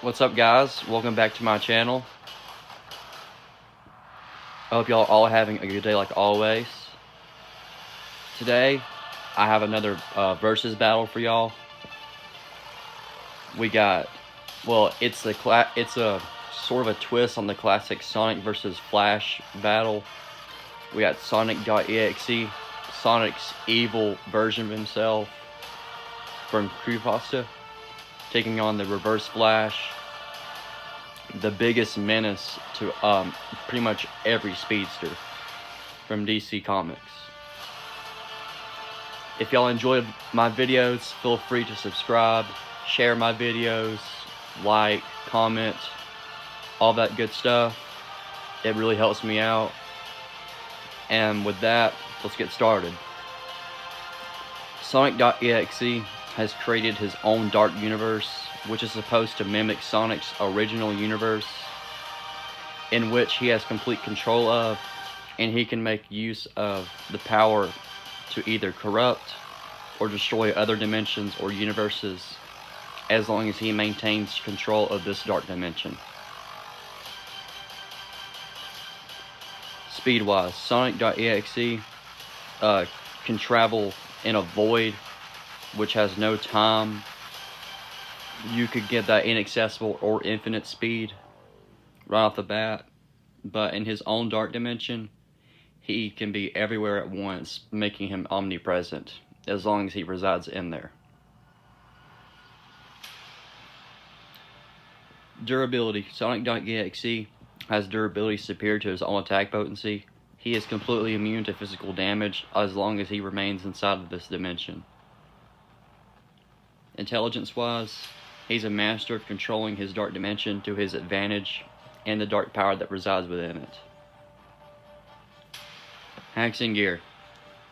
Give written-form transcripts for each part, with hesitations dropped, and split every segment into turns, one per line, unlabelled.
What's up, guys? Welcome back to my channel. I hope y'all all having a good day like always. Today, I have another versus battle for y'all. We got, well, it's a sort of a twist on the classic Sonic versus Flash battle. We got Sonic.EXE, Sonic's evil version of himself from Creepypasta, taking on the Reverse Flash, the biggest menace to pretty much every speedster from DC Comics. If y'all enjoyed my videos, feel free to subscribe, share my videos, like, comment, all that good stuff. It really helps me out. And with that, let's get started. Sonic.EXE has created his own dark universe, which is supposed to mimic Sonic's original universe, in which he has complete control of, and he can make use of the power to either corrupt or destroy other dimensions or universes, as long as he maintains control of this dark dimension. Speed-wise, Sonic.EXE can travel in a void which has no time. You could get that inaccessible or infinite speed right off the bat, but in his own dark dimension, he can be everywhere at once, making him omnipresent, as long as he resides in there. Durability. Sonic.EXE has durability superior to his own attack potency. He is completely immune to physical damage as long as he remains inside of this dimension. Intelligence-wise, he's a master of controlling his dark dimension to his advantage and the dark power that resides within it. Hacks and gear.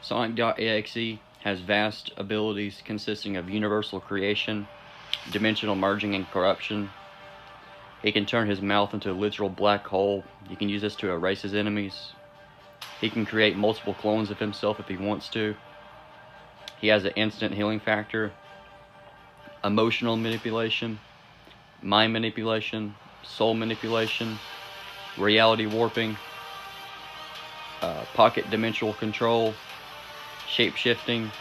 Sonic.EXE has vast abilities consisting of universal creation, dimensional merging, and corruption. He can turn his mouth into a literal black hole. He can use this to erase his enemies. He can create multiple clones of himself if he wants to. He has an instant healing factor, emotional manipulation, mind manipulation, soul manipulation, reality warping, pocket dimensional control, shape-shifting,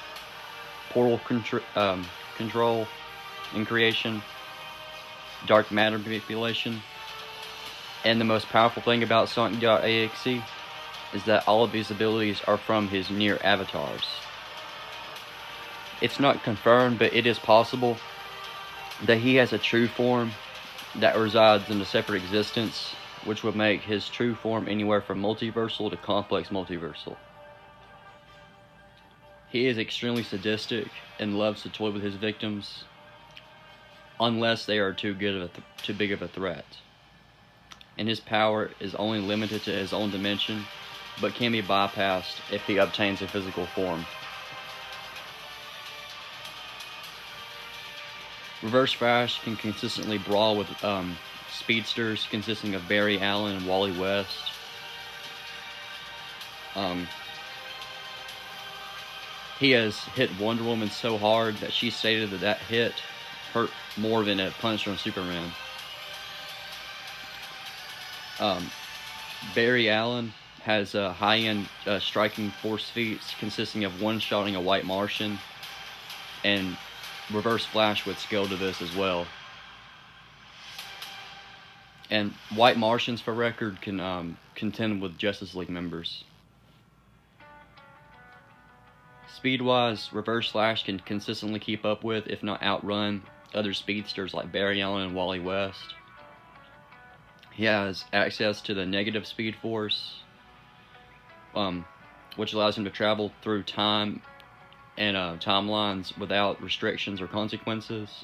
portal control and creation, dark matter manipulation. And the most powerful thing about Sonic.EXE is that all of these abilities are from his near avatars. It's not confirmed, but it is possible that he has a true form that resides in a separate existence, which would make his true form anywhere from multiversal to complex multiversal. He is extremely sadistic and loves to toy with his victims, unless they are too big of a threat. And his power is only limited to his own dimension, but can be bypassed if he obtains a physical form. Reverse Flash can consistently brawl with speedsters consisting of Barry Allen and Wally West. He has hit Wonder Woman so hard that she stated that hit hurt more than a punch from Superman. Barry Allen has high-end striking force feats consisting of one-shotting a white Martian, and Reverse Flash would scale to this as well. And white Martians, for record, can contend with Justice League members. Speed-wise, Reverse Flash can consistently keep up with, if not outrun, other speedsters like Barry Allen and Wally West. He has access to the negative speed force, which allows him to travel through time and timelines without restrictions or consequences.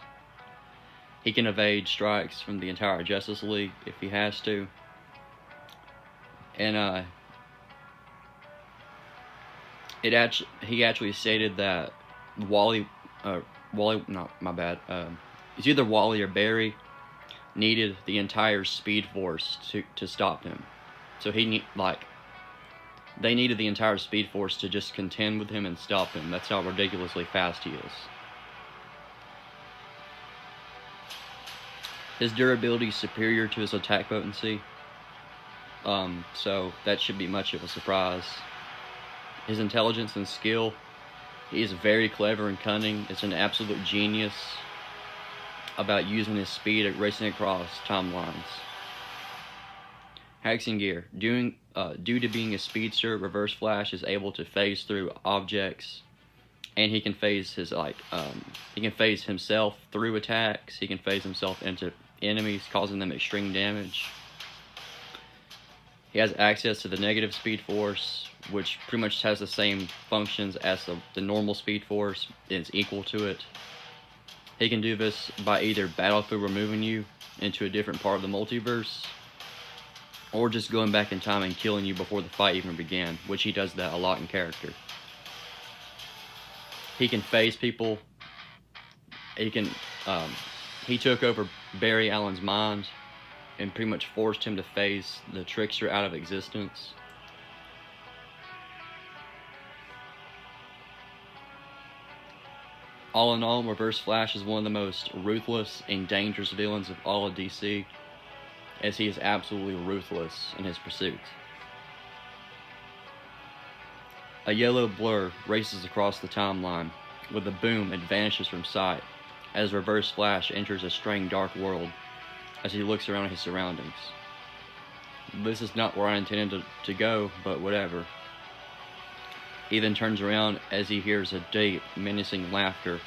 He can evade strikes from the entire Justice League if he has to. And he actually stated that it's either Wally or Barry needed the entire Speed Force to stop him. So they needed the entire Speed Force to just contend with him and stop him. That's how ridiculously fast he is. His durability is superior to his attack potency, so that should be much of a surprise. His intelligence and skill, he is very clever and cunning. It's an absolute genius about using his speed at racing across timelines. Hacking gear. Due to being a speedster, Reverse Flash is able to phase through objects, and he can phase himself through attacks. He can phase himself into enemies, causing them extreme damage. He has access to the negative Speed Force, which pretty much has the same functions as the normal Speed Force. It's equal to it. He can do this by either battle through removing you into a different part of the multiverse, or just going back in time and killing you before the fight even began, which he does that a lot in character. He can phase people. He took over Barry Allen's mind and pretty much forced him to phase the Trickster out of existence. All in all, Reverse Flash is one of the most ruthless and dangerous villains of all of DC, as he is absolutely ruthless in his pursuit. A yellow blur races across the timeline. With a boom, it vanishes from sight as Reverse Flash enters a strange dark world as he looks around his surroundings. This is not where I intended to go, but whatever. He then turns around as he hears a deep, menacing laughter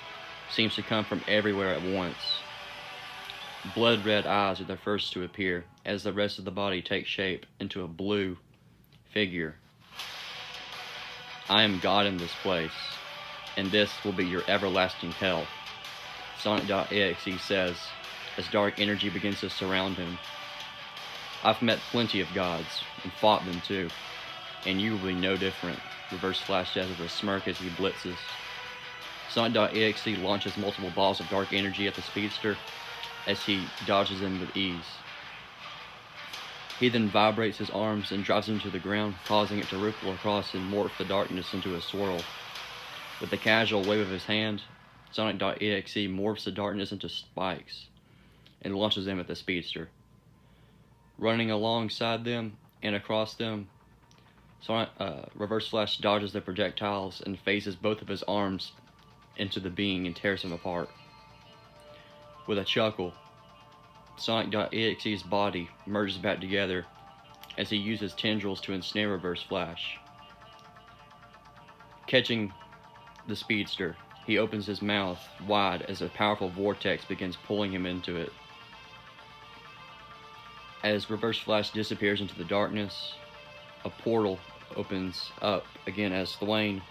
seems to come from everywhere at once. Blood-red eyes are the first to appear as the rest of the body takes shape into a blue figure. I am God in this place, and this will be your everlasting hell, Sonic.EXE says as dark energy begins to surround him. I've met plenty of gods, and fought them too, and you will be no different, Reverse Flash says with a smirk as he blitzes. Sonic.EXE launches multiple balls of dark energy at the speedster as he dodges them with ease. He then vibrates his arms and drives him to the ground, causing it to ripple across and morph the darkness into a swirl. With a casual wave of his hand, Sonic.EXE morphs the darkness into spikes and launches them at the speedster. Running alongside them and across them, Reverse Flash dodges the projectiles and phases both of his arms into the being and tears him apart. With a chuckle, Sonic.EXE's body merges back together as he uses tendrils to ensnare Reverse Flash. Catching the speedster, he opens his mouth wide as a powerful vortex begins pulling him into it. As Reverse Flash disappears into the darkness, a portal opens up again as Thwayne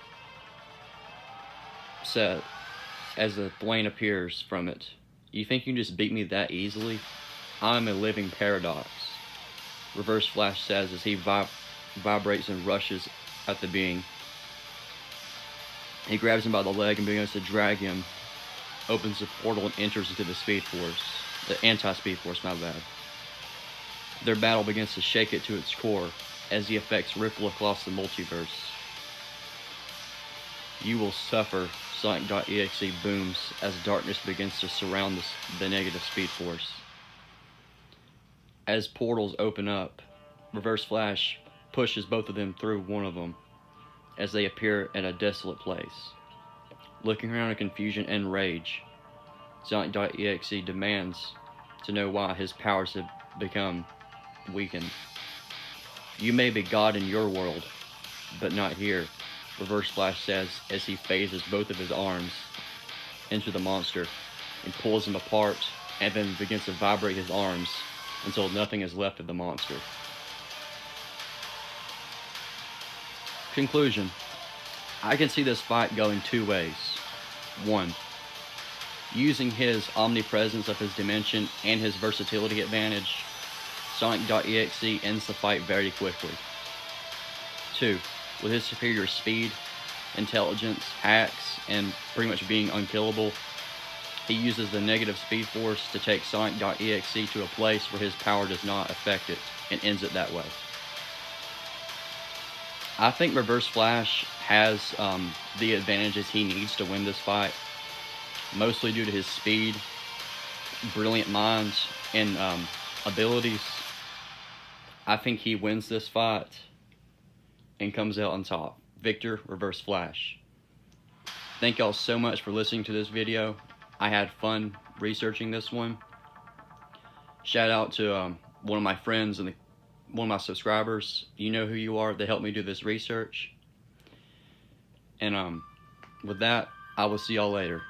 appears from it. You think you can just beat me that easily? I'm a living paradox, Reverse Flash says as he vibrates and rushes at the being. He grabs him by the leg and begins to drag him, opens the portal and enters into the Speed Force. The anti-Speed Force, my bad. Their battle begins to shake it to its core as the effects ripple across the multiverse. You will suffer, Sonic.EXE booms as darkness begins to surround the negative Speed Force. As portals open up, Reverse Flash pushes both of them through one of them as they appear at a desolate place. Looking around in confusion and rage, Sonic.EXE demands to know why his powers have become weakened. You may be God in your world, but not here, Reverse Flash says as he phases both of his arms into the monster and pulls him apart and then begins to vibrate his arms until nothing is left of the monster. Conclusion. I can see this fight going two ways. One, using his omnipresence of his dimension and his versatility advantage, Sonic.EXE ends the fight very quickly. Two, with his superior speed, intelligence, hacks, and pretty much being unkillable, he uses the negative Speed Force to take Sonic.EXE to a place where his power does not affect it, and ends it that way. I think Reverse Flash has the advantages he needs to win this fight, mostly due to his speed brilliant minds and abilities, I think he wins this fight and comes out on top. Victor, Reverse Flash. Thank y'all so much for listening to this video. I had fun researching this one. Shout out to one of my friends and one of my subscribers. You know who you are. They helped me do this research. And with that, I will see y'all later.